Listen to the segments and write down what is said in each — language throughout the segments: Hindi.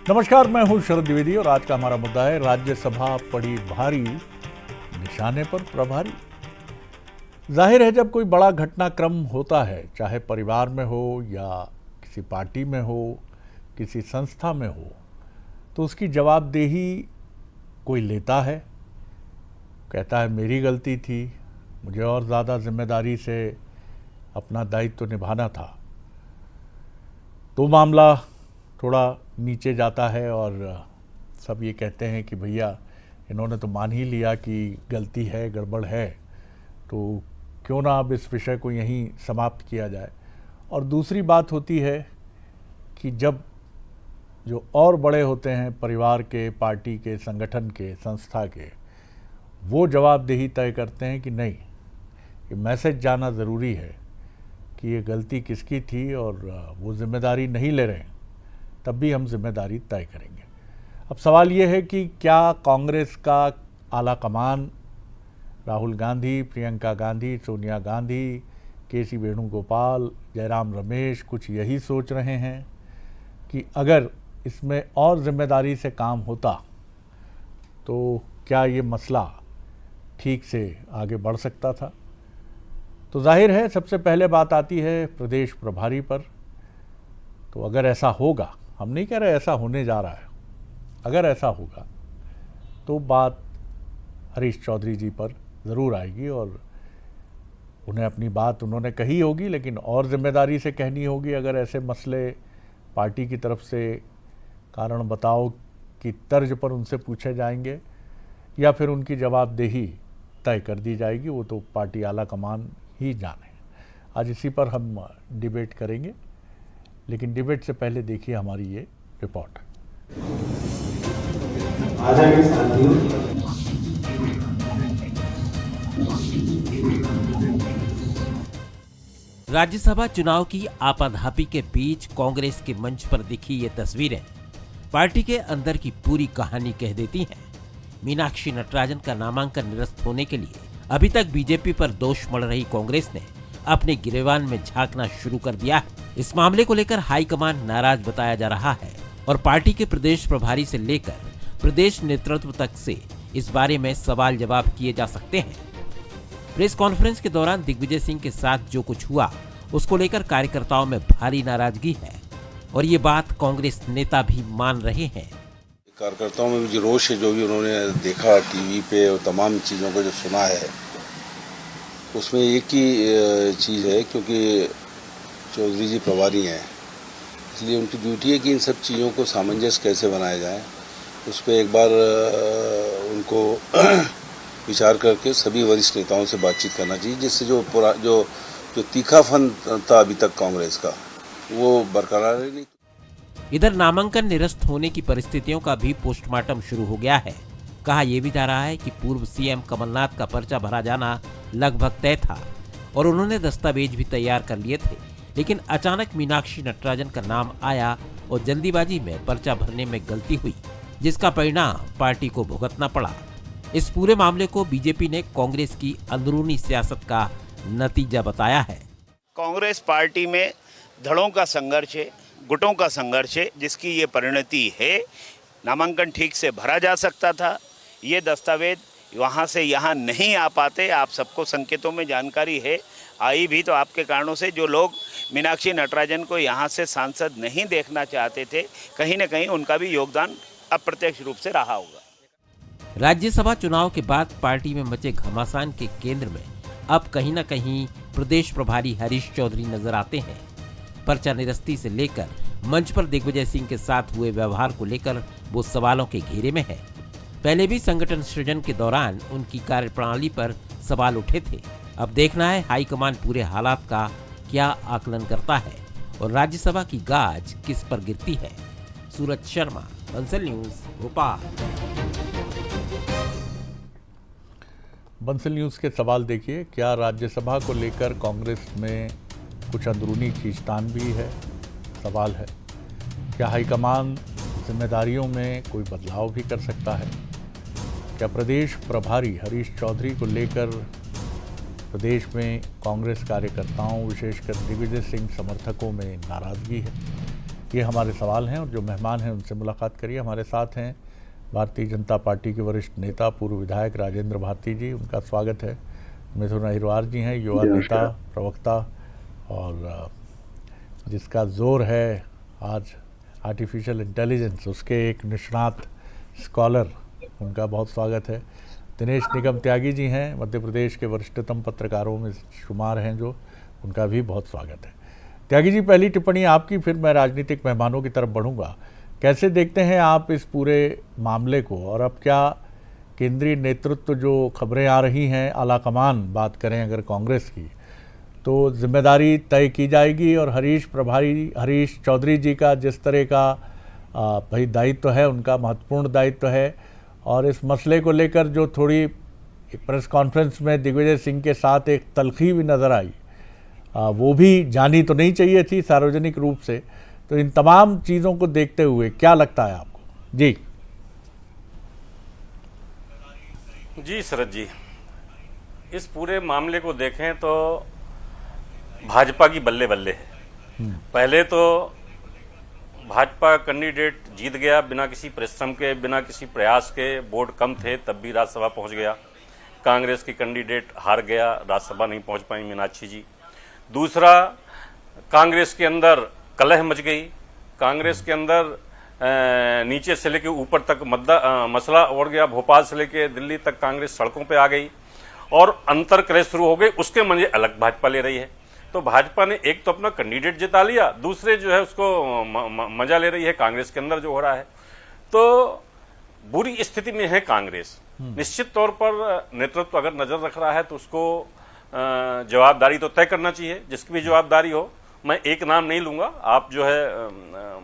नमस्कार, मैं हूं शरद द्विवेदी और आज का हमारा मुद्दा है राज्यसभा पड़ी भारी, निशाने पर प्रभारी। जाहिर है, जब कोई बड़ा घटनाक्रम होता है, चाहे परिवार में हो या किसी पार्टी में हो, किसी संस्था में हो, तो उसकी जवाबदेही कोई लेता है, कहता है मेरी गलती थी, मुझे और ज़्यादा जिम्मेदारी से अपना दायित्व निभाना था। तो मामला थोड़ा नीचे जाता है और सब ये कहते हैं कि भैया इन्होंने तो मान ही लिया कि गलती है, गड़बड़ है, तो क्यों ना अब इस विषय को यहीं समाप्त किया जाए। और दूसरी बात होती है कि जब जो और बड़े होते हैं परिवार के, पार्टी के, संगठन के, संस्था के, वो जवाबदेही तय करते हैं कि नहीं, ये मैसेज जाना ज़रूरी है कि ये गलती किसकी थी और वो जिम्मेदारी नहीं ले रहे हैं, तब भी हम जिम्मेदारी तय करेंगे। अब सवाल ये है कि क्या कांग्रेस का आला कमान, राहुल गांधी, प्रियंका गांधी, सोनिया गांधी, केसी वेणुगोपाल, जयराम रमेश कुछ यही सोच रहे हैं कि अगर इसमें और जिम्मेदारी से काम होता तो क्या ये मसला ठीक से आगे बढ़ सकता था? तो जाहिर है सबसे पहले बात आती है प्रदेश प्रभारी पर। तो अगर ऐसा होगा, हम नहीं कह रहे ऐसा होने जा रहा है, अगर ऐसा होगा तो बात हरीश चौधरी जी पर ज़रूर आएगी और उन्हें अपनी बात उन्होंने कही होगी, लेकिन और जिम्मेदारी से कहनी होगी। अगर ऐसे मसले पार्टी की तरफ से कारण बताओ कि तर्ज पर उनसे पूछे जाएंगे या फिर उनकी जवाबदेही तय कर दी जाएगी, वो तो पार्टी आला कमान ही जाने। आज इसी पर हम डिबेट करेंगे, लेकिन डिबेट से पहले देखिए हमारी ये रिपोर्ट। राज्यसभा चुनाव की आपाधापी के बीच कांग्रेस के मंच पर दिखी ये तस्वीरें पार्टी के अंदर की पूरी कहानी कह देती हैं। मीनाक्षी नटराजन का नामांकन निरस्त होने के लिए अभी तक बीजेपी पर दोष मढ़ रही कांग्रेस ने अपने गिरेबान में झांकना शुरू कर दिया है। इस मामले को लेकर हाईकमान नाराज बताया जा रहा है और पार्टी के प्रदेश प्रभारी से लेकर प्रदेश नेतृत्व तक से इस बारे में सवाल जवाब किए जा सकते हैं। प्रेस कॉन्फ्रेंस के दौरान दिग्विजय सिंह के साथ जो कुछ हुआ उसको लेकर कार्यकर्ताओं में भारी नाराजगी है और ये बात कांग्रेस नेता भी मान रहे हैं। कार्यकर्ताओं में जो रोष है, जो भी उन्होंने देखा टीवी पे और तमाम चीज़ों को जो सुना है, उसमें एक ही चीज़ है, क्योंकि चौधरी जी प्रभारी हैं, इसलिए उनकी ड्यूटी है कि इन सब चीज़ों को सामंजस्य कैसे बनाया जाए, उस पर एक बार उनको विचार करके सभी वरिष्ठ नेताओं से बातचीत करना चाहिए, जिससे जो तीखापन था अभी तक कांग्रेस का, वो बरकरार है। नहीं इधर नामांकन निरस्त होने की परिस्थितियों का भी पोस्टमार्टम शुरू हो गया है। कहा यह भी जा रहा है कि पूर्व सीएम कमलनाथ का पर्चा भरा जाना लगभग तय था और उन्होंने दस्तावेज भी तैयार कर लिए थे, लेकिन अचानक मीनाक्षी नटराजन का नाम आया और जल्दीबाजी में पर्चा भरने में गलती हुई, जिसका परिणाम पार्टी को भुगतना पड़ा। इस पूरे मामले को बीजेपी ने कांग्रेस की अंदरूनी सियासत का नतीजा बताया है। कांग्रेस पार्टी में धड़ों का संघर्ष है, गुटों का संघर्ष है, जिसकी ये परिणति है। नामांकन ठीक से भरा जा सकता था, ये दस्तावेज वहाँ से यहाँ नहीं आ पाते। आप सबको संकेतों में जानकारी है, आई भी तो आपके कारणों से। जो लोग मीनाक्षी नटराजन को यहाँ से सांसद नहीं देखना चाहते थे, कहीं न कहीं उनका भी योगदान अप्रत्यक्ष रूप से रहा होगा। राज्यसभा चुनाव के बाद पार्टी में मचे घमासान के केंद्र में अब कहीं न कहीं प्रदेश प्रभारी हरीश चौधरी नजर आते हैं। पर्चा निरस्ती से लेकर मंच पर दिग्विजय सिंह के साथ हुए व्यवहार को लेकर वो सवालों के घेरे में है। पहले भी संगठन सृजन के दौरान उनकी कार्यप्रणाली पर सवाल उठे थे। अब देखना है हाईकमान पूरे हालात का क्या आकलन करता है और राज्यसभा की गाज किस पर गिरती है। सूरज शर्मा, बंसल न्यूज, भोपाल। बंसल न्यूज़ के सवाल देखिए, क्या राज्यसभा को लेकर कांग्रेस में कुछ अंदरूनी खींचतान भी है? सवाल है, क्या हाईकमान जिम्मेदारियों में कोई बदलाव भी कर सकता है? क्या प्रदेश प्रभारी हरीश चौधरी को लेकर प्रदेश में कांग्रेस कार्यकर्ताओं, विशेषकर दिग्विजय सिंह समर्थकों में नाराज़गी है? ये हमारे सवाल हैं और जो मेहमान हैं उनसे मुलाकात करिए। हमारे साथ हैं भारतीय जनता पार्टी के वरिष्ठ नेता पूर्व विधायक राजेंद्र भारती जी, उनका स्वागत है। मिथुन अहिरवार जी हैं, युवा नेता, प्रवक्ता और जिसका जोर है आज आर्टिफिशियल इंटेलिजेंस, उसके एक निष्णात स्कॉलर, उनका बहुत स्वागत है। दिनेश निगम त्यागी जी हैं, मध्य प्रदेश के वरिष्ठतम पत्रकारों में शुमार हैं जो, उनका भी बहुत स्वागत है। त्यागी जी, पहली टिप्पणी आपकी, फिर मैं राजनीतिक मेहमानों की तरफ बढ़ूंगा। कैसे देखते हैं आप इस पूरे मामले को, और अब क्या केंद्रीय नेतृत्व, जो खबरें आ रही हैं, आलाकमान बात करें अगर कांग्रेस की, तो जिम्मेदारी तय की जाएगी और हरीश चौधरी जी का जिस तरह का भाई दायित्व है, उनका महत्वपूर्ण दायित्व है, और इस मसले को लेकर जो थोड़ी प्रेस कॉन्फ्रेंस में दिग्विजय सिंह के साथ एक तलखी भी नज़र आई, वो भी जानी तो नहीं चाहिए थी सार्वजनिक रूप से। तो इन तमाम चीज़ों को देखते हुए क्या लगता है आपको? जी शरद जी, इस पूरे मामले को देखें तो भाजपा की बल्ले बल्ले है। पहले तो भाजपा कैंडिडेट जीत गया बिना किसी परिश्रम के, बिना किसी प्रयास के, वोट कम थे तब भी राज्यसभा पहुंच गया। कांग्रेस की कैंडिडेट हार गया, राज्यसभा नहीं पहुंच पाई मीनाक्षी जी। दूसरा, कांग्रेस के अंदर कलह मच गई, कांग्रेस के अंदर नीचे से लेकर ऊपर तक मसला उड़ गया, भोपाल से लेकर दिल्ली तक कांग्रेस सड़कों पे आ गई और अंतर कलह शुरू हो गए। उसके मजे अलग भाजपा ले रही है। तो भाजपा ने एक तो अपना कैंडिडेट जिता लिया, दूसरे जो है उसको मजा ले रही है कांग्रेस के अंदर जो हो रहा है। तो बुरी स्थिति में है कांग्रेस। निश्चित तौर पर नेतृत्व अगर नजर रख रहा है तो उसको जवाबदारी तो तय करना चाहिए, जिसकी भी जवाबदारी हो। मैं एक नाम नहीं लूंगा, आप जो है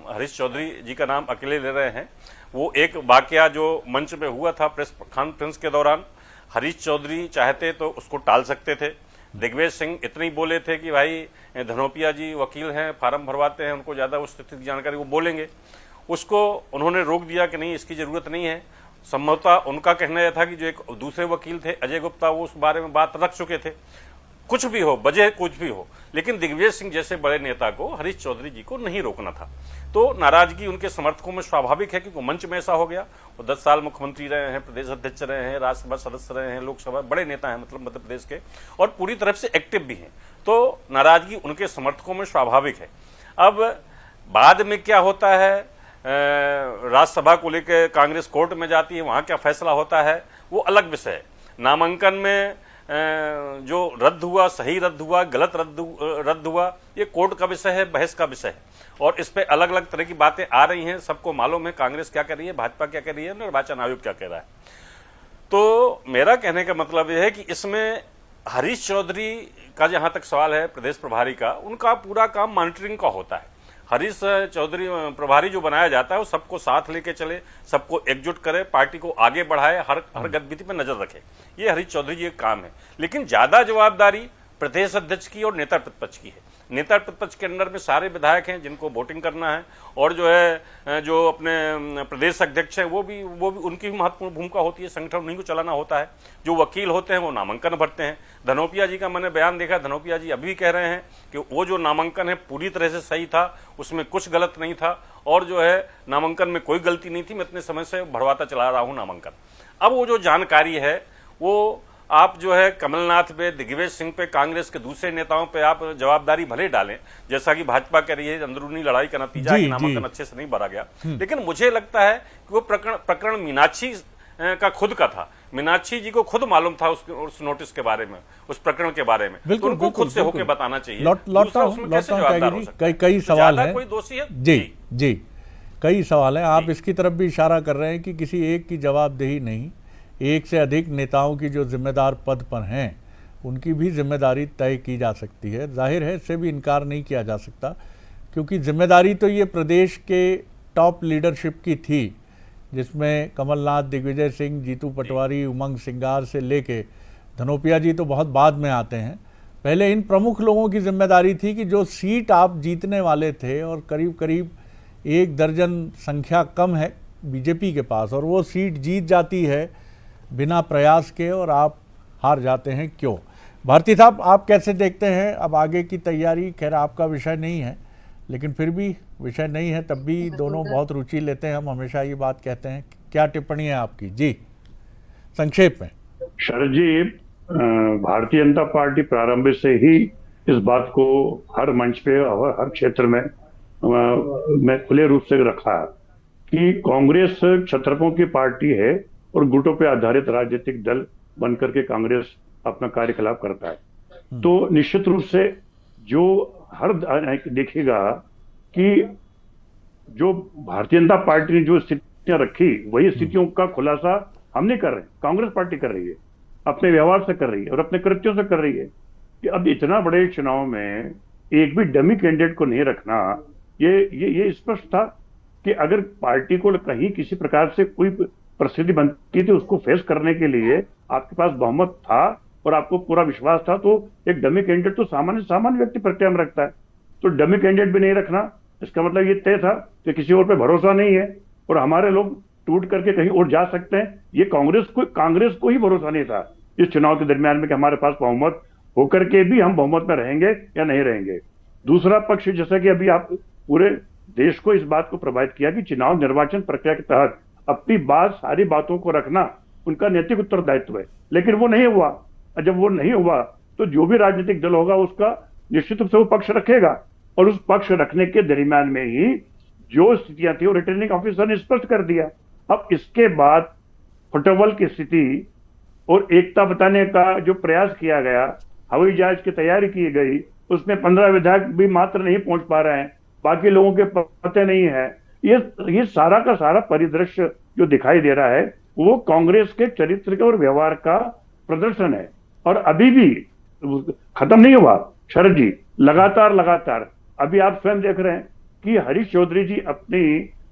हरीश चौधरी जी का नाम अकेले ले रहे हैं। वो एक वाकया जो मंच में हुआ था प्रेस कॉन्फ्रेंस के दौरान, हरीश चौधरी चाहते तो उसको टाल सकते थे। दिग्विजय सिंह इतने ही बोले थे कि भाई धनोपिया जी वकील हैं, फार्म भरवाते हैं, उनको ज़्यादा उस स्थिति की जानकारी वो बोलेंगे। उसको उन्होंने रोक दिया कि नहीं, इसकी ज़रूरत नहीं है। संभवतः उनका कहना यह था कि जो एक दूसरे वकील थे अजय गुप्ता, वो उस बारे में बात रख चुके थे। कुछ भी हो, वजह कुछ भी हो, लेकिन दिग्विजय सिंह जैसे बड़े नेता को, हरीश चौधरी जी को नहीं रोकना था। तो नाराजगी उनके समर्थकों में स्वाभाविक है, क्योंकि मंच में ऐसा हो गया। वो 10 साल मुख्यमंत्री रहे हैं, प्रदेश अध्यक्ष रहे हैं, राज्यसभा सदस्य रहे हैं, लोकसभा बड़े नेता हैं मतलब मध्य प्रदेश के, और पूरी तरफ से एक्टिव भी हैं। तो नाराजगी उनके समर्थकों में स्वाभाविक है। अब बाद में क्या होता है, राज्यसभा को लेकर कांग्रेस कोर्ट में जाती है, वहां क्या फैसला होता है वो अलग विषय है। नामांकन में जो रद्द हुआ, सही रद्द हुआ, गलत रद्द हुआ, ये कोर्ट का विषय है, बहस का विषय है, और इस पे अलग अलग तरह की बातें आ रही हैं। सबको मालूम है कांग्रेस क्या कर रही है, भाजपा क्या कर रही है, निर्वाचन आयोग क्या कह रहा है। तो मेरा कहने का मतलब यह है कि इसमें हरीश चौधरी का जहां तक सवाल है, प्रदेश प्रभारी का, उनका पूरा काम मॉनिटरिंग का होता है। हरीश चौधरी प्रभारी जो बनाया जाता है वो सबको साथ लेके चले, सबको एकजुट करे, पार्टी को आगे बढ़ाए, हर गतिविधि पर नजर रखे। ये हरीश चौधरी जी का काम है। लेकिन ज्यादा जवाबदारी प्रदेश अध्यक्ष की और नेता प्रतिपक्ष की है। नेता प्रतिपक्ष के अंदर में सारे विधायक हैं जिनको वोटिंग करना है, और जो है जो अपने प्रदेश अध्यक्ष हैं वो भी उनकी भी महत्वपूर्ण भूमिका होती है, संगठन उन्हीं को चलाना होता है। जो वकील होते हैं वो नामांकन भरते हैं। धनोपिया जी का मैंने बयान देखा, धनोपिया जी अभी भी कह रहे हैं कि वो जो नामांकन है पूरी तरह से सही था, उसमें कुछ गलत नहीं था, और जो है नामांकन में कोई गलती नहीं थी, मैं इतने समय से भरवाता चला रहा हूं नामांकन। अब वो जो जानकारी है वो आप जो है कमलनाथ पे, दिग्विजय सिंह पे, कांग्रेस के दूसरे नेताओं पे आप जवाबदारी भले डालें, जैसा कि भाजपा कह रही है अंदरूनी लड़ाई का नतीजा है कि नामांकन अच्छे से नहीं भरा गया। लेकिन मुझे लगता है कि वो प्रकरण मीनाक्षी का खुद का था। मीनाक्षी जी को खुद मालूम था उस नोटिस के बारे में, उस प्रकरण के बारे में, तो उनको खुद से होकर बताना चाहिए। कई सवाल है, कोई दोषी है जी कई सवाल है। आप इसकी तरफ भी इशारा कर रहे हैं कि किसी एक की जवाबदेही नहीं, एक से अधिक नेताओं की जो जिम्मेदार पद पर हैं उनकी भी जिम्मेदारी तय की जा सकती है। जाहिर है, इससे भी इनकार नहीं किया जा सकता, क्योंकि जिम्मेदारी तो ये प्रदेश के टॉप लीडरशिप की थी, जिसमें कमलनाथ, दिग्विजय सिंह, जीतू पटवारी, उमंग सिंगार से लेके धनोपिया जी तो बहुत बाद में आते हैं। पहले इन प्रमुख लोगों की जिम्मेदारी थी कि जो सीट आप जीतने वाले थे, और करीब करीब 1 दर्जन संख्या कम है बीजेपी के पास, और वो सीट जीत जाती है बिना प्रयास के, और आप हार जाते हैं। क्यों? भारती साहब, आप कैसे देखते हैं अब आगे की तैयारी? खैर आपका विषय नहीं है, लेकिन फिर भी विषय नहीं है, तब भी दोनों बहुत रुचि लेते हैं। हम हमेशा ये बात कहते हैं। क्या टिप्पणी है आपकी जी, संक्षेप में? शरद जी, भारतीय जनता पार्टी प्रारंभ से ही इस बात को हर मंच पे और हर क्षेत्र में खुले रूप से रखा है कि कांग्रेस क्षत्रपों की पार्टी है और गुटों पे आधारित राजनीतिक दल बनकर के कांग्रेस अपना कार्यकलाप करता है। तो निश्चित रूप से जो हर देखेगा कि जो भारतीय जनता पार्टी ने जो स्थितियां रखी, वही स्थितियों का खुलासा हम नहीं कर रहे, कांग्रेस पार्टी कर रही है, अपने व्यवहार से कर रही है और अपने कृत्यों से कर रही है। कि अब इतना बड़े चुनाव में एक भी डमी कैंडिडेट को नहीं रखना, ये स्पष्ट था कि अगर पार्टी को कहीं किसी प्रकार से कोई परिस्थिति बनती थी, उसको फेस करने के लिए आपके पास बहुमत था और आपको पूरा विश्वास था, तो एक डमी कैंडिडेट तो सामान्य व्यक्ति प्रत्याम रखता है। तो डमी कैंडिडेट भी नहीं रखना, इसका मतलब ये तय था कि किसी और पे भरोसा नहीं है और हमारे लोग टूट करके कहीं और जा सकते हैं। ये कांग्रेस को ही भरोसा नहीं था इस चुनाव के दरमियान में कि हमारे पास बहुमत होकर के भी हम बहुमत में रहेंगे या नहीं रहेंगे। दूसरा पक्ष, जैसा कि अभी आप पूरे देश को इस बात को प्रभावित किया कि चुनाव निर्वाचन प्रक्रिया के तहत अपनी सारी बातों को रखना उनका नैतिक उत्तरदायित्व है, लेकिन वो नहीं हुआ। जब वो नहीं हुआ तो जो भी राजनीतिक दल होगा उसका निश्चित रूप से वो पक्ष रखेगा और उस पक्ष रखने के दरमियान में ही जो स्थितियां थी वो रिटर्निंग ऑफिसर ने स्पष्ट कर दिया। अब इसके बाद फुटबॉल की स्थिति और एकता बताने का जो प्रयास किया गया, हवाई जहाज की तैयारी की गई, उसमें 15 विधायक भी मात्र नहीं पहुंच पा रहे हैं, बाकी लोगों के पते नहीं है। ये सारा का सारा परिदृश्य जो दिखाई दे रहा है वो कांग्रेस के चरित्र के और व्यवहार का प्रदर्शन है और अभी भी खत्म नहीं हुआ शरद जी। लगातार अभी आप स्वयं देख रहे हैं कि हरीश चौधरी जी अपनी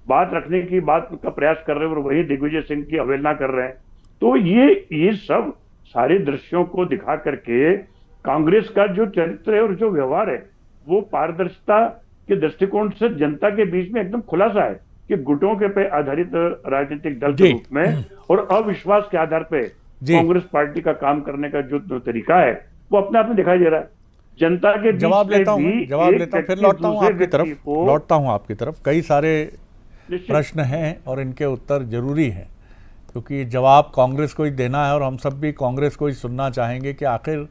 बात रखने की बात का प्रयास कर रहे हैं और वही दिग्विजय सिंह की अवहेलना कर रहे हैं। तो ये सब सारे दृश्यों को दिखा करके कांग्रेस का जो चरित्र है और जो व्यवहार है वो पारदर्शिता के दृष्टिकोण से जनता के बीच में एकदम खुलासा है कि गुटों के पे आधारित राजनीतिक दल के रूप में और अविश्वास के आधार पे कांग्रेस पार्टी का काम करने का जो तरीका है वो अपने आप में दिखाई दे रहा है। जनता के जवाब लेता हूं, फिर लौटता हूं आपकी तरफ। कई सारे प्रश्न हैं और इनके उत्तर जरूरी हैं क्योंकि जवाब कांग्रेस को ही देना है और हम सब भी कांग्रेस को ही सुनना चाहेंगे कि आखिर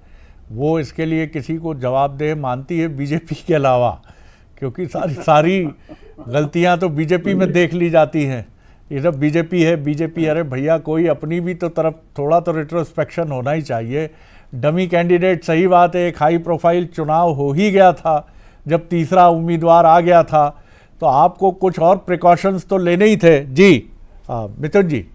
वो इसके लिए किसी को जवाबदेह मानती है बीजेपी के अलावा, क्योंकि सारी गलतियां तो बीजेपी में देख ली जाती हैं। ये सब बीजेपी, अरे भैया कोई अपनी भी तो तरफ थोड़ा तो रिट्रोस्पेक्शन होना ही चाहिए। डमी कैंडिडेट, सही बात है, एक हाई प्रोफाइल चुनाव हो ही गया था, जब तीसरा उम्मीदवार आ गया था तो आपको कुछ और प्रिकॉशंस तो लेने ही थे। जी मिथुन जी।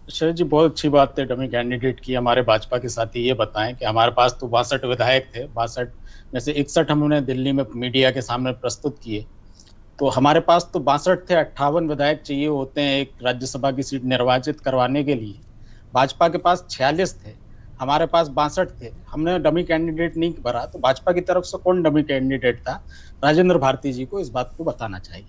शरद जी, बहुत अच्छी बात है डमी कैंडिडेट की। हमारे भाजपा के साथी ये बताएं कि हमारे पास तो 62 विधायक थे, 62 में से 61 हमने दिल्ली में मीडिया के सामने प्रस्तुत किए। तो हमारे पास तो 62 थे, 58 विधायक चाहिए होते हैं एक राज्यसभा की सीट निर्वाचित करवाने के लिए। भाजपा के पास 46 थे, हमारे पास 62 थे। हमने डमी कैंडिडेट नहीं भरा। तो भाजपा की तरफ से कौन डमी कैंडिडेट था, राजेंद्र भारती जी को इस बात को बताना चाहिए,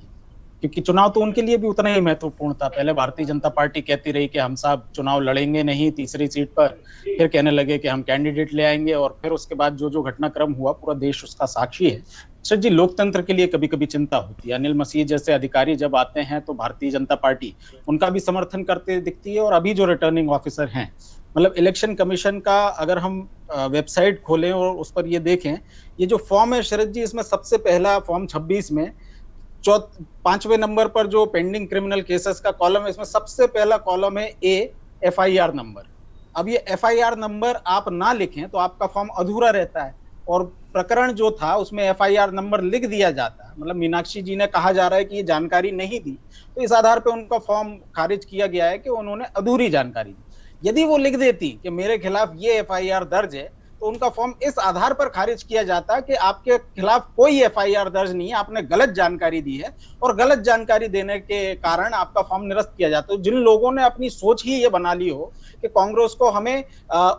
क्योंकि चुनाव तो उनके लिए भी उतना ही महत्वपूर्ण था। पहले भारतीय जनता पार्टी कहती रही कि हम साहब चुनाव लड़ेंगे नहीं तीसरी सीट पर, फिर कहने लगे कि हम कैंडिडेट ले आएंगे और फिर उसके बाद जो घटनाक्रम हुआ पूरा देश उसका साक्षी है। सर जी, लोकतंत्र के लिए कभी कभी चिंता होती है। अनिल मसीह जैसे अधिकारी जब आते हैं तो भारतीय जनता पार्टी उनका भी समर्थन करते दिखती है। और अभी जो रिटर्निंग ऑफिसर हैं, मतलब इलेक्शन कमीशन का अगर हम वेबसाइट खोलें और उस पर ये देखें, ये जो फॉर्म है शरद जी, इसमें सबसे पहला फॉर्म 26 में 5वें नंबर पर जो पेंडिंग क्रिमिनल केसेस का कॉलम है, इसमें सबसे पहला कॉलम है ए, FIR नंबर। अब ये FIR नंबर आप ना लिखें तो आपका फॉर्म अधूरा रहता है और प्रकरण जो था उसमें FIR नंबर लिख दिया जाता है। मतलब मीनाक्षी जी ने कहा जा रहा है कि ये जानकारी नहीं दी, तो इस आधार पे उनका फॉर्म खारिज किया गया है कि उन्होंने अधूरी जानकारी दी। यदि वो लिख देती कि मेरे खिलाफ ये FIR दर्ज है तो उनका फॉर्म इस आधार पर खारिज किया जाता कि आपके खिलाफ कोई FIR दर्ज नहीं है, आपने गलत जानकारी दी है और गलत जानकारी देने के कारण आपका फॉर्म निरस्त किया जाता है। जिन लोगों ने अपनी सोच ही ये बना ली हो कि कांग्रेस को हमें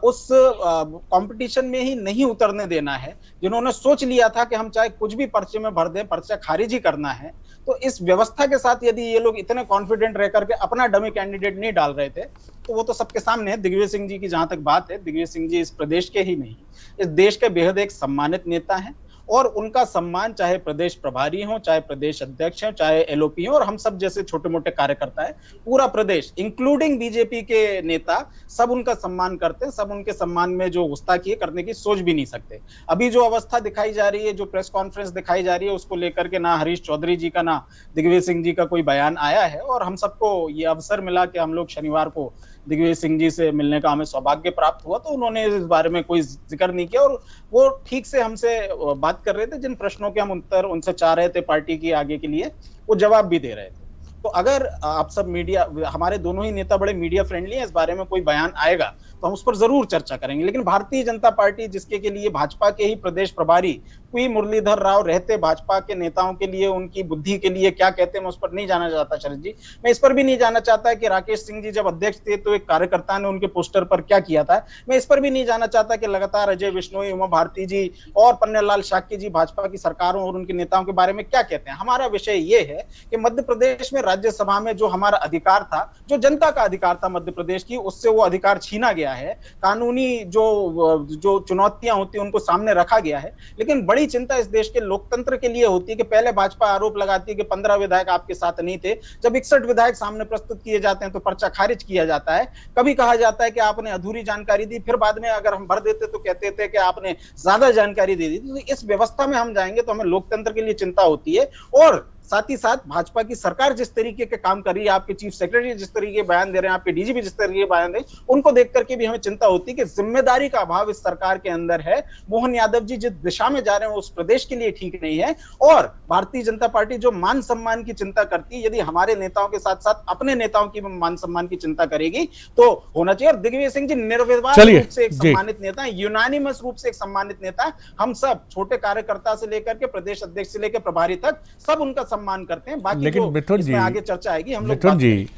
उस कंपटीशन में ही नहीं उतरने देना है, जिन्होंने सोच लिया था कि हम चाहे कुछ भी पर्चे में भर दें, पर्चा खारिज ही करना है, तो इस व्यवस्था के साथ यदि ये लोग इतने कॉन्फिडेंट रह करके अपना डमी कैंडिडेट नहीं डाल रहे थे तो वो तो सबके सामने है। दिग्विजय सिंह जी की जहां तक बात है, दिग्विजय सिंह जी इस प्रदेश के ही नहीं, इस देश के बेहद एक सम्मानित नेता हैं और उनका सम्मान, चाहे प्रदेश प्रभारी हो, चाहे प्रदेश अध्यक्ष हो, चाहे एलओपी हो, और हम सब जैसे छोटे मोटे कार्यकर्ता है, पूरा प्रदेश इंक्लूडिंग बीजेपी के नेता सब उनका सम्मान करते हैं। सब उनके सम्मान में जो गुस्ताखी करने की सोच भी नहीं सकते। अभी जो अवस्था दिखाई जा रही है, जो प्रेस कॉन्फ्रेंस दिखाई जा रही है, उसको लेकर के ना हरीश चौधरी जी का ना दिग्विजय सिंह जी का कोई बयान आया है। और हम सबको ये अवसर मिला कि हम लोग शनिवार को दिग्विजय सिंह जी से मिलने का हमें सौभाग्य प्राप्त हुआ, तो उन्होंने इस बारे में कोई जिक्र नहीं किया और वो ठीक से हमसे बात कर रहे थे। जिन प्रश्नों के हम उत्तर उनसे चाह रहे थे पार्टी की आगे के लिए, वो जवाब भी दे रहे थे। तो अगर आप सब मीडिया, हमारे दोनों ही नेता बड़े मीडिया फ्रेंडली हैं, इस बारे में कोई बयान आएगा तो हम उस पर जरूर चर्चा करेंगे। लेकिन भारतीय जनता पार्टी, जिसके के लिए भाजपा के ही प्रदेश प्रभारी पी मुरलीधर राव रहते, भाजपा के नेताओं के लिए, उनकी बुद्धि के लिए क्या कहते हैं, मैं उस पर नहीं जाना चाहता शरद जी। मैं इस पर भी नहीं जाना चाहता कि राकेश सिंह जी जब अध्यक्ष थे तो एक कार्यकर्ता ने उनके पोस्टर पर क्या किया था। मैं इस पर भी नहीं जाना चाहता कि लगातार अजय बिश्नोई, उमा भारती जी और पन्नालाल शाक्य जी भाजपा की सरकारों और उनके नेताओं के बारे में क्या कहते हैं। हमारा विषय ये है कि मध्य प्रदेश में राज्यसभा में जो हमारा अधिकार था, जो जनता का अधिकार था मध्य प्रदेश की, उससे वो अधिकार छीना गया है। कानूनी जो चुनौतियां होती हैं उनको सामने रखा गया है। लेकिन बड़ी चिंता इस देश के लोकतंत्र के लिए होती है कि पहले भाजपा आरोप लगाती है कि 15 विधायक आपके साथ नहीं थे। जब 61 विधायक सामने प्रस्तुत किए जाते हैं तो पर्चा खारिज किया जाता है। कभी कहा जाता है कि आपने अधूरी जानकारी दी, फिर बाद में अगर हम भर देते तो कहते थे कि आपने ज्यादा जानकारी दे दी। तो इस व्यवस्था में हम जाएंगे तो हमें लोकतंत्र के लिए चिंता होती है। और साथ ही साथ भाजपा की सरकार जिस तरीके के काम कर रही है, आपके चीफ सेक्रेटरी जिस तरीके के बयान दे रहे हैं, आपके डीजीपी जिस तरीके के बयान दे रहे हैं, उनको देख करके भी हमें चिंता होती है कि जिम्मेदारी का अभाव इस सरकार के अंदर है। मोहन यादव जी जिस दिशा में जा रहे हैं उस प्रदेश के लिए ठीक नहीं है। और भारतीय जनता पार्टी जो मान सम्मान की चिंता करती है, यदि हमारे नेताओं के साथ साथ अपने नेताओं की मान सम्मान की चिंता करेगी तो होना चाहिए। और दिग्विजय सिंह जी निर्विवाद रूप से एक सम्मानित नेता है, यूनानिमस रूप से एक सम्मानित नेता है। हम सब छोटे कार्यकर्ता से लेकर के प्रदेश अध्यक्ष से लेकर प्रभारी तक सब उनका सम्मान करते हैं। बाकी लेकिन मिथुन जी, आगे चर्चा आएगी, हम लोग मिथुन जी,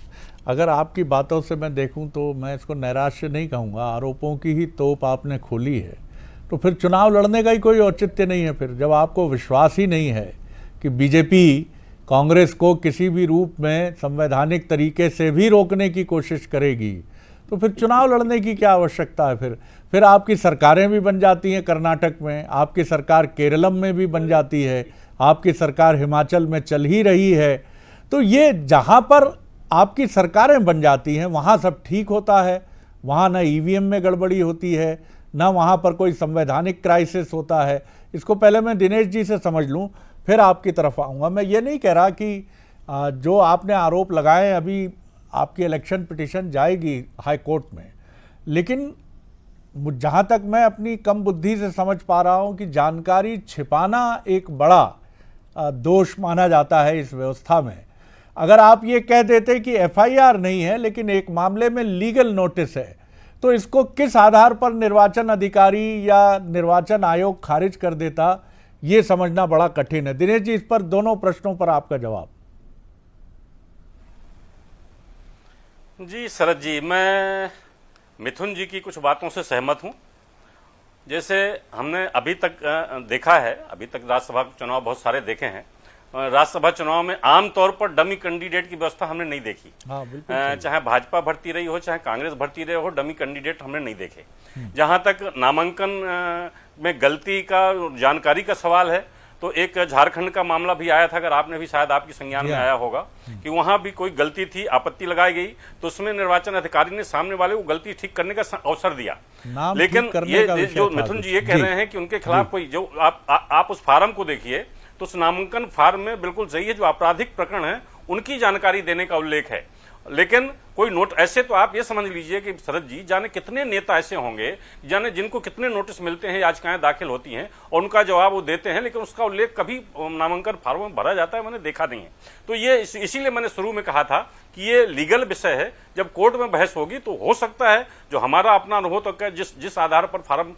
अगर आपकी बातों से मैं देखूं तो मैं इसको नैराश्य नहीं कहूंगा। आरोपों की ही तोप आपने खोली है, तो फिर चुनाव लड़ने का ही कोई औचित्य नहीं है। फिर जब आपको विश्वास ही नहीं है कि बीजेपी कांग्रेस को किसी भी रूप में संवैधानिक तरीके से भी रोकने की कोशिश करेगी, तो फिर चुनाव लड़ने की क्या आवश्यकता है। फिर आपकी सरकारें भी बन जाती हैं कर्नाटक में, आपकी सरकार केरलम में भी बन जाती है, आपकी सरकार हिमाचल में चल ही रही है। तो ये जहाँ पर आपकी सरकारें बन जाती हैं वहाँ सब ठीक होता है, वहाँ ना ईवीएम में गड़बड़ी होती है, ना वहाँ पर कोई संवैधानिक क्राइसिस होता है। इसको पहले मैं दिनेश जी से समझ लूँ, फिर आपकी तरफ आऊँगा। मैं ये नहीं कह रहा कि जो आपने आरोप लगाए, अभी आपकी इलेक्शन पिटीशन जाएगी हाई कोर्ट में, लेकिन जहाँ तक मैं अपनी कम बुद्धि से समझ पा रहा हूँ कि जानकारी छिपाना एक बड़ा दोष माना जाता है इस व्यवस्था में। अगर आप ये कह देते कि एफआईआर नहीं है लेकिन एक मामले में लीगल नोटिस है, तो इसको किस आधार पर निर्वाचन अधिकारी या निर्वाचन आयोग खारिज कर देता, ये समझना बड़ा कठिन है। दिनेश जी, इस पर दोनों प्रश्नों पर आपका जवाब। जी शरद जी, मैं मिथुन जी की कुछ बातों से सहमत हूं। जैसे हमने अभी तक देखा है, अभी तक राज्यसभा चुनाव बहुत सारे देखे हैं। राज्यसभा चुनाव में आमतौर पर डमी कैंडिडेट की व्यवस्था हमने नहीं देखी। चाहे भाजपा भर्ती रही हो, चाहे कांग्रेस भर्ती रही हो, डमी कैंडिडेट हमने नहीं देखे। जहां तक नामांकन में गलती का, जानकारी का सवाल है, तो एक झारखंड का मामला भी आया था, अगर आपने भी, शायद आपकी संज्ञान में आया होगा, कि वहां भी कोई गलती थी, आपत्ति लगाई गई, तो उसमें निर्वाचन अधिकारी ने सामने वाले को गलती ठीक करने का अवसर दिया। लेकिन ये जो मिथुन जी ये कह रहे हैं कि उनके खिलाफ कोई, जो आप उस फार्म को देखिए तो उस नामांकन फार्म में बिल्कुल सही है, जो आपराधिक प्रकरण है उनकी जानकारी देने का उल्लेख है। लेकिन कोई नोट, ऐसे तो आप ये समझ लीजिए कि शरद जी, जाने कितने नेता ऐसे होंगे, जाने जिनको कितने नोटिस मिलते हैं, याचिकाएं दाखिल होती हैं और उनका जवाब वो देते हैं, लेकिन उसका उल्लेख कभी नामांकन फार्म में भरा जाता है मैंने देखा नहीं है। तो ये इसीलिए मैंने शुरू में कहा था कि ये लीगल विषय है। जब कोर्ट में बहस होगी तो हो सकता है, जो हमारा अपना अनुभव तो जिस आधार पर फार्म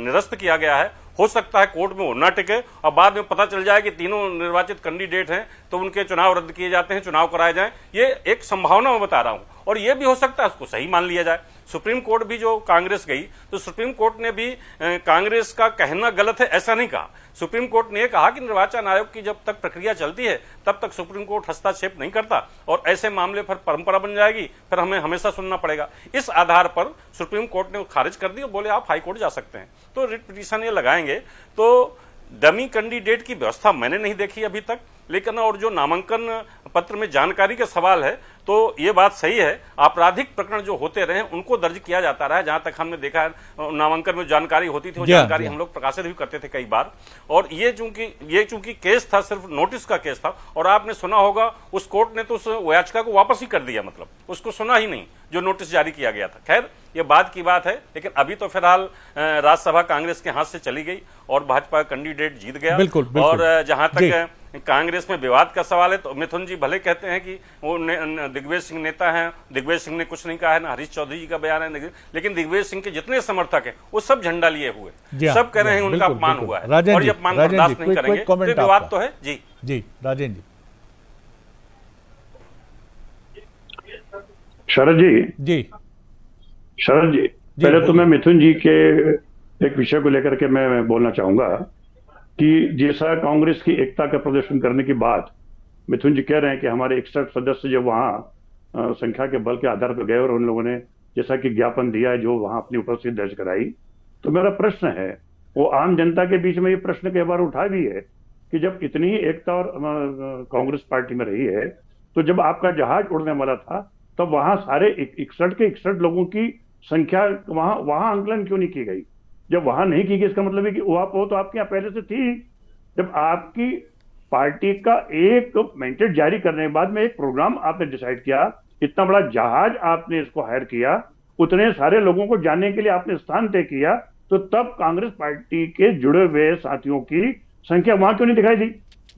निरस्त किया गया है, हो सकता है कोर्ट में वो न टिके और बाद में पता चल जाए कि तीनों निर्वाचित कैंडिडेट हैं तो उनके चुनाव रद्द किए जाते हैं, चुनाव कराए जाएं। ये एक संभावना मैं बता रहा हूं, और ये भी हो सकता है उसको सही मान लिया जाए। सुप्रीम कोर्ट भी जो कांग्रेस गई, तो सुप्रीम कोर्ट ने भी कांग्रेस का कहना गलत है ऐसा नहीं कहा। सुप्रीम कोर्ट ने यह कहा कि निर्वाचन आयोग की जब तक प्रक्रिया चलती है तब तक सुप्रीम कोर्ट हस्तक्षेप नहीं करता, और ऐसे मामले पर परंपरा बन जाएगी, फिर हमें हमेशा सुनना पड़ेगा। इस आधार पर सुप्रीम कोर्ट ने खारिज कर दी और बोले आप हाई कोर्ट जा सकते हैं। तो रिट पिटीशन ये लगाएंगे तो डमी कैंडिडेट की व्यवस्था मैंने नहीं देखी अभी तक, लेकिन और जो नामांकन पत्र में जानकारी का सवाल है तो ये बात सही है, आपराधिक प्रकरण जो होते रहे उनको दर्ज किया जाता रहा है। जहां तक हमने देखा है नामांकन में जानकारी होती थी, वो जानकारी हम लोग प्रकाशित भी करते थे कई बार। और ये चूंकि केस था, सिर्फ नोटिस का केस था, और आपने सुना होगा उस कोर्ट ने तो उस याचिका को वापस ही कर दिया, मतलब उसको सुना ही नहीं जो नोटिस जारी किया गया था। खैर ये बाद की बात है, लेकिन अभी तो फिलहाल राज्यसभा कांग्रेस के हाथ से चली गई और भाजपा कैंडिडेट जीत गया। बिल्कुल। और जहां तक कांग्रेस में विवाद का सवाल है तो मिथुन जी भले कहते हैं कि वो दिग्विजय सिंह नेता हैं, दिग्विजय सिंह ने कुछ नहीं कहा है, ना हरीश चौधरी जी का बयान है, लेकिन दिग्विजय सिंह के जितने समर्थक हैं वो सब झंडा लिए हुए, सब कह रहे हैं उनका अपमान हुआ है और ये अपमान बर्दाश्त नहीं करेंगे। तो विवाद तो है। जी राजेंद्र जी। शरद जी पहले तो मैं मिथुन जी के एक विषय को लेकर के मैं बोलना चाहूंगा कि जैसा कांग्रेस की एकता का प्रदर्शन करने के बाद मिथुन जी कह रहे हैं कि हमारे 61 सदस्य जो वहां संख्या के बल के आधार पर गए और उन लोगों ने जैसा कि ज्ञापन दिया है, जो वहां अपनी उपस्थिति दर्ज कराई, तो मेरा प्रश्न है, वो आम जनता के बीच में ये प्रश्न कई बार उठा भी है कि जब इतनी ही एकता और कांग्रेस पार्टी में रही है, तो जब आपका जहाज उड़ने वाला था तब वहां सारे 61 के 61 लोगों की संख्या वहां आंकलन क्यों नहीं की गई? जब वहां नहीं की गई इसका मतलब है कि वो तो आपके यहाँ पहले से थी। जब आपकी पार्टी का एक मैंडेट जारी करने के बाद में एक प्रोग्राम आपने डिसाइड किया, इतना बड़ा जहाज आपने इसको हायर किया, उतने सारे लोगों को जाने के लिए आपने स्थान तय किया, तो तब कांग्रेस पार्टी के जुड़े हुए साथियों की संख्या वहां क्यों नहीं दिखाई दी?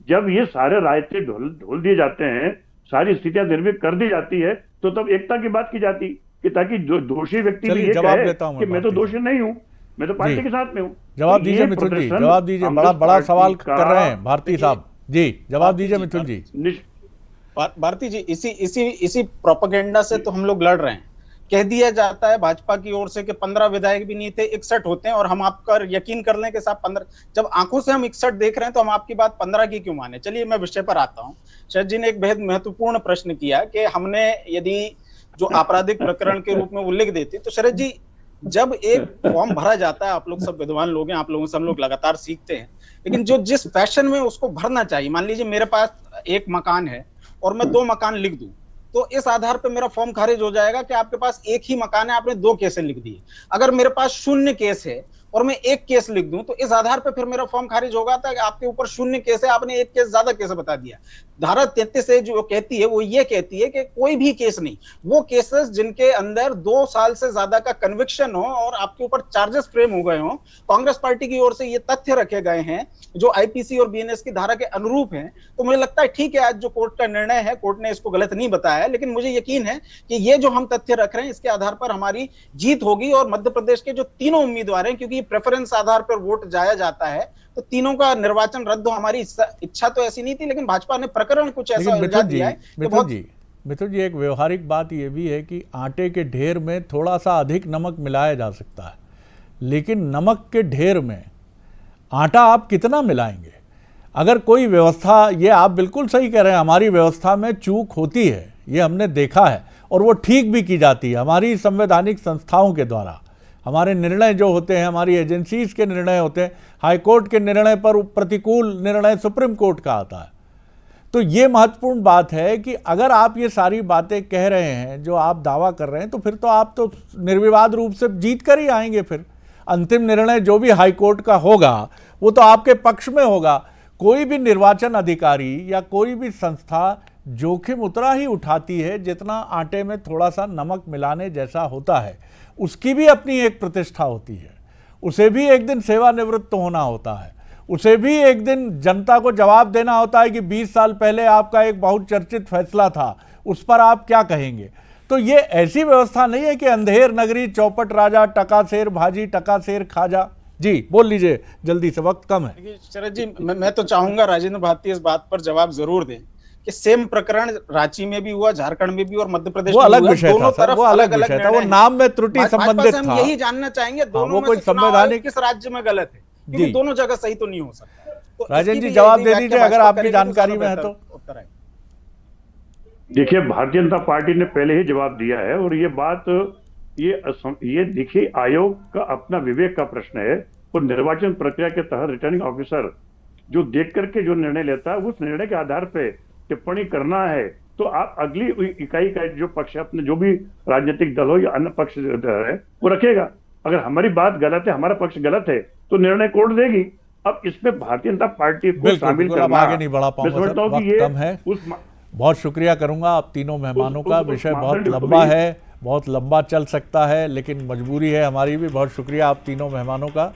जब ये सारे रायते ढोल दिए जाते हैं, सारी स्थितियां निर्मित कर दी जाती है, तो तब एकता की बात की जाती कि ताकि जो दोषी व्यक्ति भी ये कहे कि मैं तो दोषी नहीं हूं, मैं तो पार्टी के साथ में हूं। जवाब दीजिए मिथुन जी, जवाब दीजिए। बड़ा सवाल कर रहे हैं भारती साहब जी, जवाब दीजिए मिथुन जी। भारती जी, इसी प्रोपेगेंडा से तो हम लोग लड़ रहे हैं। कह दिया जाता है भाजपा की ओर से कि 15 विधायक भी नहीं थे, 61 होते हैं, और हम आपका यकीन कर लें कि साहब 15, जब आंखों से हम 61 देख रहे हैं तो हम आपकी बात 15 की क्यों माने। चलिए मैं विषय पर आता हूं। शरद जी ने एक बेहद महत्वपूर्ण प्रश्न किया कि हमने यदि जो आपराधिक प्रकरण के रूप में वो लिख देते, तो शरद जी जब एक फॉर्म भरा जाता है, आप लोग सब विद्वान लोग हैं, आप लोगों से हम लोग लगातार सीखते हैं, लेकिन जो जिस फैशन में उसको भरना चाहिए, मान लीजिए मेरे पास एक मकान है और मैं 2 मकान लिख दूं, तो इस आधार पर मेरा फॉर्म खारिज हो जाएगा कि आपके पास एक ही मकान है, आपने 2 केसें लिख दिए। अगर मेरे पास 0 केस है और मैं 1 केस लिख दूं, तो इस आधार पर फिर मेरा फॉर्म खारिज होगा था कि आपके ऊपर 0 केस है, आपने 1 केस ज्यादा केस बता दिया। धारा 33 से जो कहती है वो ये कहती है कि कोई भी केस नहीं, वो केसेस जिनके अंदर 2 साल से ज्यादा का कन्विक्शन हो और आपके ऊपर चार्जेस फ्रेम हो गए हो। कांग्रेस पार्टी की ओर से ये तथ्य रखे गए हैं जो आईपीसी और बीएनएस की धारा के अनुरूप हैं। तो मुझे लगता है ठीक है, आज जो कोर्ट का निर्णय है, कोर्ट ने इसको गलत नहीं बताया, लेकिन मुझे यकीन है कि ये जो हम तथ्य रख रहे हैं इसके आधार पर हमारी जीत होगी। और मध्य प्रदेश के जो तीनों उम्मीदवार हैं, क्योंकि प्रेफरेंस आधार पर वोट जाया जाता है, तो तीनों का निर्वाचन रद्द हो, हमारी इच्छा तो ऐसी नहीं थी, लेकिन भाजपा ने प्रकरण कुछ ऐसा उलझा दिया है। मिथुन जी एक व्यवहारिक बात यह भी है कि आटे के ढेर में थोड़ा सा अधिक नमक मिलाया जा सकता है, लेकिन नमक के ढेर में आटा आप कितना मिलाएंगे? अगर कोई व्यवस्था, ये आप बिल्कुल सही कह रहे हैं, हमारी व्यवस्था में चूक होती है, ये हमने देखा है, और वो ठीक भी की जाती है हमारी संवैधानिक संस्थाओं के द्वारा। हमारे निर्णय जो होते हैं, हमारी एजेंसीज के निर्णय होते हैं, हाई कोर्ट के निर्णय पर प्रतिकूल निर्णय सुप्रीम कोर्ट का आता है। तो ये महत्वपूर्ण बात है कि अगर आप ये सारी बातें कह रहे हैं, जो आप दावा कर रहे हैं, तो फिर तो आप तो निर्विवाद रूप से जीत कर ही आएंगे। फिर अंतिम निर्णय जो भी हाई कोर्ट का होगा वो तो आपके पक्ष में होगा। कोई भी निर्वाचन अधिकारी या कोई भी संस्था जोखिम उतना ही उठाती है जितना आटे में थोड़ा सा नमक मिलाने जैसा होता है। उसकी भी अपनी एक प्रतिष्ठा होती है, उसे भी एक दिन सेवानिवृत्त होना होता है, उसे भी एक दिन जनता को जवाब देना होता है कि 20 साल पहले आपका एक बहुत चर्चित फैसला था, उस पर आप क्या कहेंगे। तो ये ऐसी व्यवस्था नहीं है कि अंधेर नगरी चौपट राजा, टका शेर भाजी टका शेर खाजा। जी बोल लीजिए जल्दी से, वक्त कम है। शरद जी मैं तो चाहूंगा राजेंद्र भारती इस बात पर जवाब जरूर दें कि सेम प्रकरण रांची में भी हुआ, झारखंड में भी और मध्य प्रदेश में अलग विषय था सर, वो अलग विषय था, वो नाम में त्रुटि संबंधित था। हम यही जानना चाहेंगे दोनों में संवैधानिक किस राज्य में गलत है, क्योंकि दोनों जगह सही तो नहीं हो सकता। तो राजेंद्र जी जवाब दे दीजिए अगर आपकी जानकारी में है तो। देखिए भारतीय जनता पार्टी ने पहले ही जवाब दिया है, और ये बात ये देखिए आयोग का अपना विवेक का प्रश्न है और निर्वाचन प्रक्रिया के तहत रिटर्निंग ऑफिसर जो देख करके जो निर्णय लेता है, उस निर्णय के आधार पे टिप्पणी करना है तो आप अगली इकाई का जो पक्ष अपने जो भी राजनीतिक दल हो या अन्य पक्ष है वो रखेगा। अगर हमारी बात गलत है, हमारा पक्ष गलत है, तो निर्णय कोर्ट देगी। अब इसमें भारतीय जनता पार्टी को शामिल करना, आगे नहीं बढ़ा पाऊंगा मैं समझता हूं कि वक्त ये कम है। बहुत शुक्रिया करूंगा आप तीनों मेहमानों का। विषय बहुत लंबा है, बहुत लंबा चल सकता है, लेकिन मजबूरी है हमारी भी। बहुत शुक्रिया आप तीनों मेहमानों का।